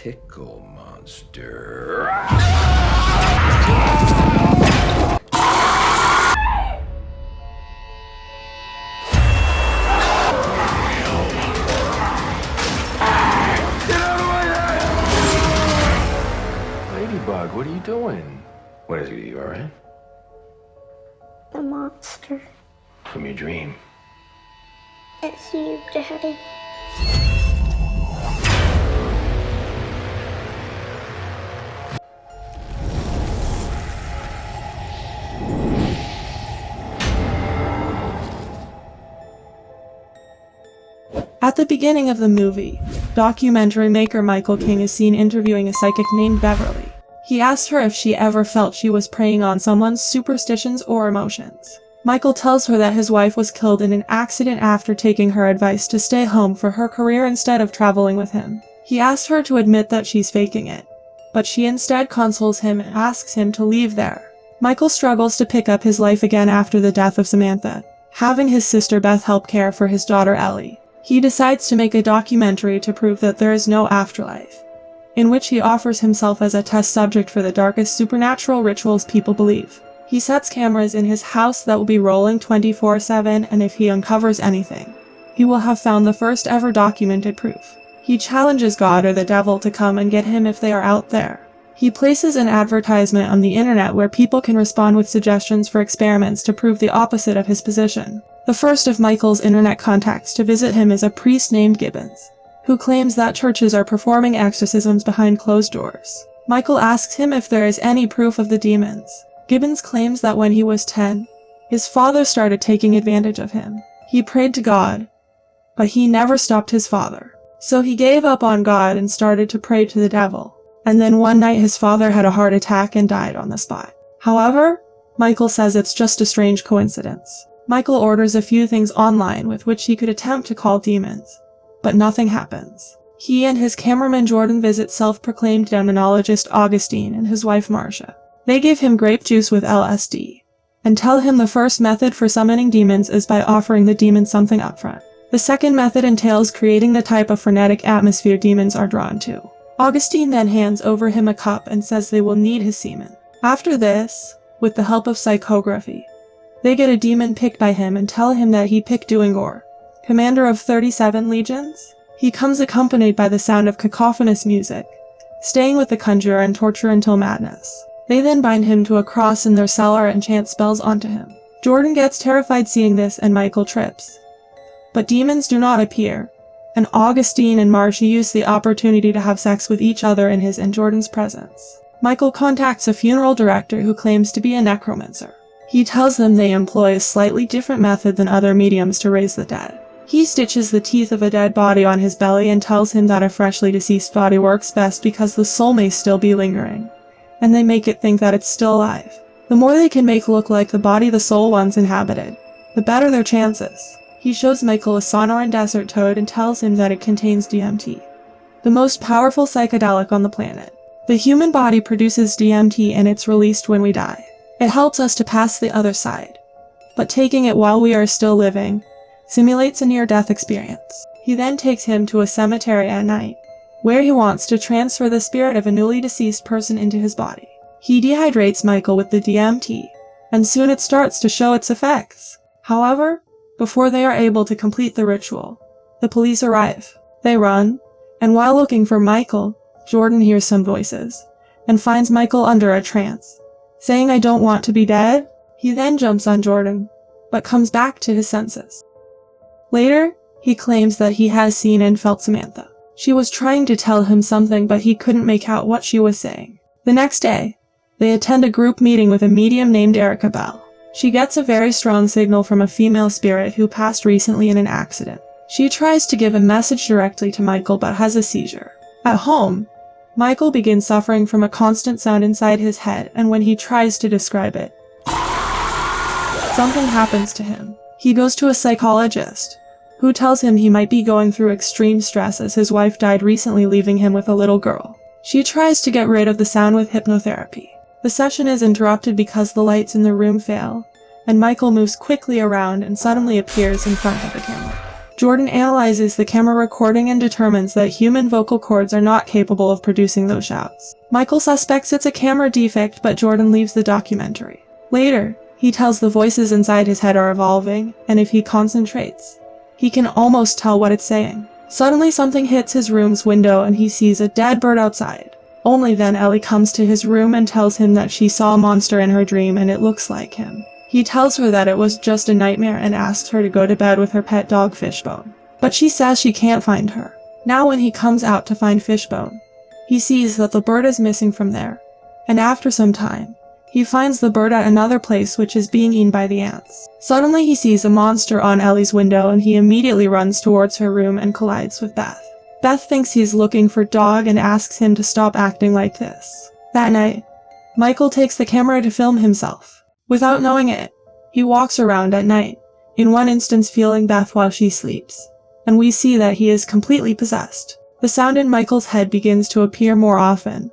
tickle monster. Ladybug, what are you doing? What is it, you alright? The monster. From your dream. It's you, Daddy. At the beginning of the movie, documentary maker Michael King is seen interviewing a psychic named Beverly. He asked her if she ever felt she was preying on someone's superstitions or emotions. Michael tells her that his wife was killed in an accident after taking her advice to stay home for her career instead of traveling with him. He asks her to admit that she's faking it, but she instead consoles him and asks him to leave there. Michael struggles to pick up his life again after the death of Samantha, having his sister Beth help care for his daughter Ellie. He decides to make a documentary to prove that there is no afterlife, in which he offers himself as a test subject for the darkest supernatural rituals people believe. He sets cameras in his house that will be rolling 24/7, and if he uncovers anything, he will have found the first ever documented proof. He challenges God or the devil to come and get him if they are out there. He places an advertisement on the internet where people can respond with suggestions for experiments to prove the opposite of his position. The first of Michael's internet contacts to visit him is a priest named Gibbons, who claims that churches are performing exorcisms behind closed doors. Michael asks him if there is any proof of the demons. Gibbons claims that when he was 10, his father started taking advantage of him. He prayed to God, but he never stopped his father. So he gave up on God and started to pray to the devil. And then one night his father had a heart attack and died on the spot. However, Michael says it's just a strange coincidence. Michael orders a few things online with which he could attempt to call demons, but nothing happens. He and his cameraman Jordan visit self-proclaimed demonologist Augustine and his wife Marcia. They give him grape juice with LSD, and tell him the first method for summoning demons is by offering the demon something upfront. The second method entails creating the type of frenetic atmosphere demons are drawn to. Augustine then hands over him a cup and says they will need his semen. After this, with the help of psychography, they get a demon picked by him and tell him that he picked Duingor, commander of 37 legions. He comes accompanied by the sound of cacophonous music, staying with the conjurer and torture until madness. They then bind him to a cross in their cellar and chant spells onto him. Jordan gets terrified seeing this and Michael trips. But demons do not appear, and Augustine and Marcia use the opportunity to have sex with each other in his and Jordan's presence. Michael contacts a funeral director who claims to be a necromancer. He tells them they employ a slightly different method than other mediums to raise the dead. He stitches the teeth of a dead body on his belly and tells him that a freshly deceased body works best because the soul may still be lingering, and they make it think that it's still alive. The more they can make look like the body the soul once inhabited, the better their chances. He shows Michael a Sonoran desert toad and tells him that it contains DMT, the most powerful psychedelic on the planet. The human body produces DMT and it's released when we die. It helps us to pass the other side, but taking it while we are still living simulates a near-death experience. He then takes him to a cemetery at night, where he wants to transfer the spirit of a newly deceased person into his body. He dehydrates Michael with the DMT, and soon it starts to show its effects. However, before they are able to complete the ritual, the police arrive. They run, and while looking for Michael, Jordan hears some voices, and finds Michael under a trance, saying, "I don't want to be dead." He then jumps on Jordan, but comes back to his senses. Later, he claims that he has seen and felt Samantha. She was trying to tell him something, but he couldn't make out what she was saying. The next day, they attend a group meeting with a medium named Erica Bell. She gets a very strong signal from a female spirit who passed recently in an accident. She tries to give a message directly to Michael but has a seizure. At home, Michael begins suffering from a constant sound inside his head, and when he tries to describe it, something happens to him. He goes to a psychologist, who tells him he might be going through extreme stress as his wife died recently, leaving him with a little girl. She tries to get rid of the sound with hypnotherapy. The session is interrupted because the lights in the room fail, and Michael moves quickly around and suddenly appears in front of the camera. Jordan analyzes the camera recording and determines that human vocal cords are not capable of producing those shouts. Michael suspects it's a camera defect, but Jordan leaves the documentary. Later, he tells the voices inside his head are evolving, and if he concentrates, he can almost tell what it's saying. Suddenly something hits his room's window and he sees a dead bird outside. Only then Ellie comes to his room and tells him that she saw a monster in her dream and it looks like him. He tells her that it was just a nightmare and asks her to go to bed with her pet dog Fishbone. But she says she can't find her. Now when he comes out to find Fishbone, he sees that the bird is missing from there. And after some time, he finds the bird at another place which is being eaten by the ants. Suddenly he sees a monster on Ellie's window and he immediately runs towards her room and collides with Beth. Beth thinks he's looking for Dog and asks him to stop acting like this. That night, Michael takes the camera to film himself. Without knowing it, he walks around at night, in one instance feeling Beth while she sleeps. And we see that he is completely possessed. The sound in Michael's head begins to appear more often,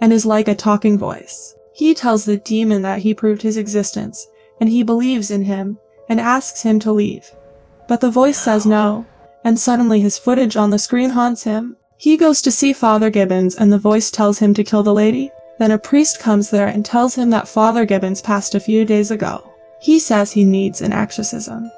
and is like a talking voice. He tells the demon that he proved his existence, and he believes in him, and asks him to leave. But the voice says no, and suddenly his footage on the screen haunts him. He goes to see Father Gibbons and the voice tells him to kill the lady. Then a priest comes there and tells him that Father Gibbons passed a few days ago. He says he needs an exorcism.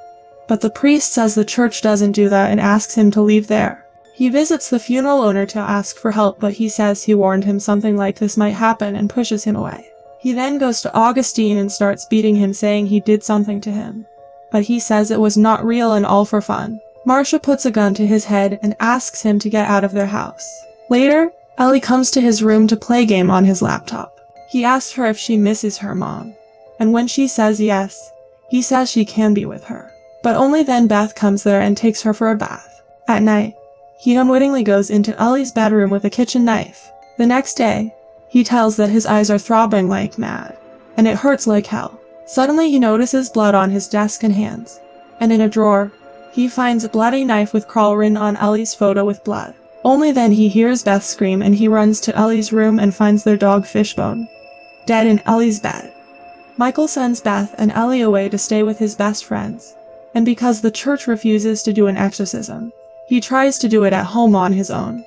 But the priest says the church doesn't do that and asks him to leave there. He visits the funeral owner to ask for help, but he says he warned him something like this might happen and pushes him away. He then goes to Augustine and starts beating him, saying he did something to him. But he says it was not real and all for fun. Marcia puts a gun to his head and asks him to get out of their house. Later, Ellie comes to his room to play a game on his laptop. He asks her if she misses her mom. And when she says yes, he says she can be with her. But only then Beth comes there and takes her for a bath. At night, he unwittingly goes into Ellie's bedroom with a kitchen knife. The next day, he tells that his eyes are throbbing like mad, and it hurts like hell. Suddenly he notices blood on his desk and hands, and in a drawer, he finds a bloody knife with Crawl written on Ellie's photo with blood. Only then he hears Beth scream and he runs to Ellie's room and finds their dog Fishbone, dead in Ellie's bed. Michael sends Beth and Ellie away to stay with his best friends, and because the church refuses to do an exorcism, he tries to do it at home on his own.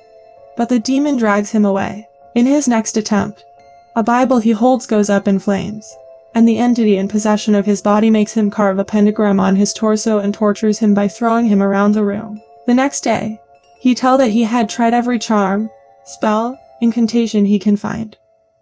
But the demon drags him away. In his next attempt, a Bible he holds goes up in flames, and the entity in possession of his body makes him carve a pentagram on his torso and tortures him by throwing him around the room. The next day, he tells that he had tried every charm, spell, incantation he can find,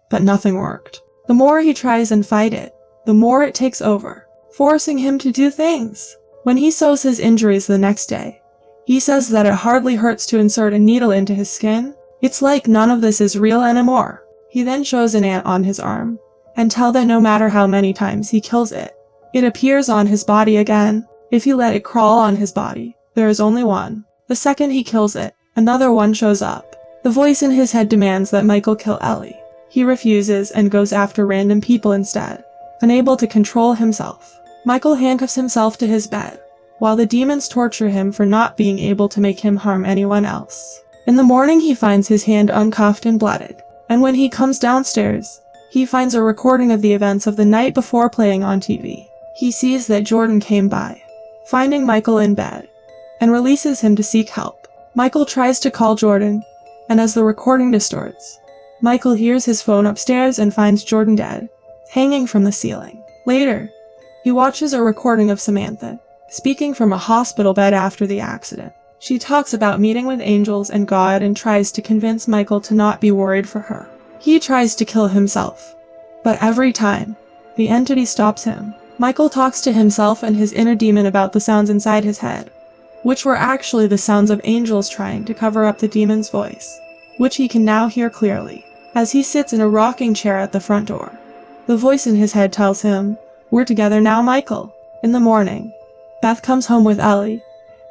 but nothing worked. The more he tries and fight it, the more it takes over, forcing him to do things. When he sews his injuries the next day, he says that it hardly hurts to insert a needle into his skin. It's like none of this is real anymore. He then shows an ant on his arm, and tells that no matter how many times he kills it, it appears on his body again. If you let it crawl on his body, there is only one. The second he kills it, another one shows up. The voice in his head demands that Michael kill Ellie. He refuses and goes after random people instead, unable to control himself. Michael handcuffs himself to his bed, while the demons torture him for not being able to make him harm anyone else. In the morning he finds his hand uncuffed and blooded, and when he comes downstairs, he finds a recording of the events of the night before playing on TV. He sees that Jordan came by, finding Michael in bed, and releases him to seek help. Michael tries to call Jordan, and as the recording distorts, Michael hears his phone upstairs and finds Jordan dead, hanging from the ceiling. Later, he watches a recording of Samantha, speaking from a hospital bed after the accident. She talks about meeting with angels and God and tries to convince Michael to not be worried for her. He tries to kill himself, but every time, the entity stops him. Michael talks to himself and his inner demon about the sounds inside his head, which were actually the sounds of angels trying to cover up the demon's voice, which he can now hear clearly, as he sits in a rocking chair at the front door. The voice in his head tells him, "We're together now, Michael." In the morning, Beth comes home with Ellie,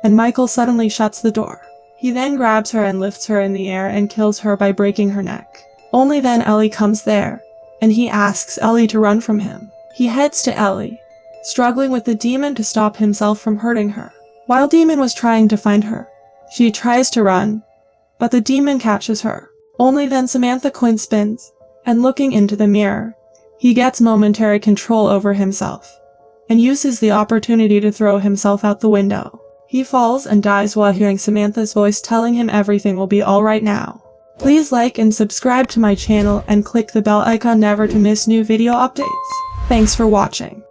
and Michael suddenly shuts the door. He then grabs her and lifts her in the air and kills her by breaking her neck. Only then Ellie comes there, and he asks Ellie to run from him. He heads to Ellie, struggling with the demon to stop himself from hurting her. While demon was trying to find her, she tries to run, but the demon catches her. Only then Samantha coin spins, and looking into the mirror, he gets momentary control over himself, and uses the opportunity to throw himself out the window. He falls and dies while hearing Samantha's voice telling him everything will be alright now. Please like and subscribe to my channel and click the bell icon never to miss new video updates. Thanks for watching.